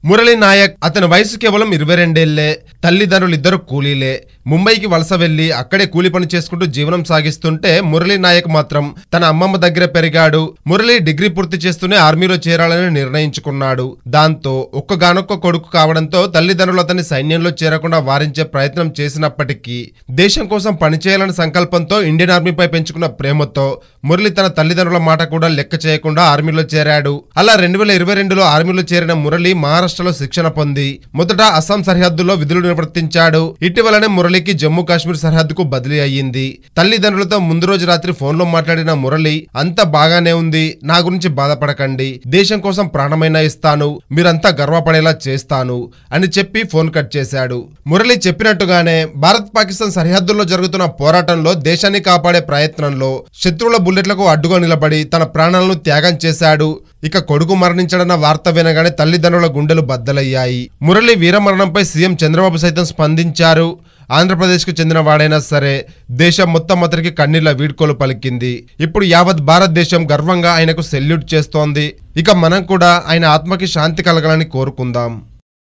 మురళీ నాయక్ అతని వయసు కేవలం 22 ఏళ్లే. తల్లిదండ్రులు ఇద్దరు కూలీలే. ముంబైకి వలస వెళ్లి అక్కడే కూలి పని చేసుకుంటూ జీవనం సాగిస్తుంటే మురళీ నాయక్ మాత్రం తన అమ్మమ్మ దగ్గర పెరిగాడు. మురళీ డిగ్రీ పూర్తి చేస్తూనే ఆర్మీలో చేరాలని నిర్ణయించుకున్నాడు. దాంతో ఒక్కగానొక్క కొడుకు కావడంతో తల్లిదండ్రులు అతన్ని సైన్యంలో చేరకుండా వారించే ప్రయత్నం చేసినప్పటికీ దేశం కోసం పనిచేయాలనే సంకల్పంతో ఇండియన్ ఆర్మీపై పెంచుకున్న ప్రేమతో మురళి తన తల్లిదండ్రుల మాట కూడా లెక్క చేయకుండా ఆర్మీలో చేరాడు. అలా 2022లో ఆర్మీలో చేరిన మురళి మహారాష్ట్రలో శిక్షణ పొంది మొదట అస్సాం సరిహద్దులో విధులు నిర్వర్తించాడు. ఇటీవలనే మురళికి జమ్మూ కాశ్మీర్ సరిహద్దుకు బదిలీ అయ్యింది. తల్లిదండ్రులతో ముందు రోజు రాత్రి ఫోన్లో మాట్లాడిన మురళి, అంతా బాగానే ఉంది, నా గురించి బాధపడకండి, దేశం కోసం ప్రాణమైనా ఇస్తాను, మీరంతా గర్వపడేలా చేస్తాను అని చెప్పి ఫోన్ కట్ చేశాడు. మురళి చెప్పినట్టుగానే భారత్ పాకిస్తాన్ సరిహద్దుల్లో జరుగుతున్న పోరాటంలో దేశాన్ని కాపాడే ప్రయత్నంలో శత్రువుల బుల్లెట్లకు అడ్డుగా నిలబడి తన ప్రాణాలను త్యాగం చేశాడు. ఇక కొడుకు మరణించడన్న వార్త వినగానే తల్లిదండ్రుల గుండెలు బద్దలయ్యాయి. మురళి వీరమరణంపై సీఎం చంద్రబాబు సైతం స్పందించారు. ఆంధ్రప్రదేశ్కు చెందిన వాడైనా సరే దేశం మొత్తం అతనికి కన్నీళ్ల వీడ్కోలు పలికింది. ఇప్పుడు యావత్ భారతదేశం గర్వంగా ఆయనకు సెల్యూట్ చేస్తోంది. ఇక మనం కూడా ఆయన ఆత్మకి శాంతి కలగాలని కోరుకుందాం.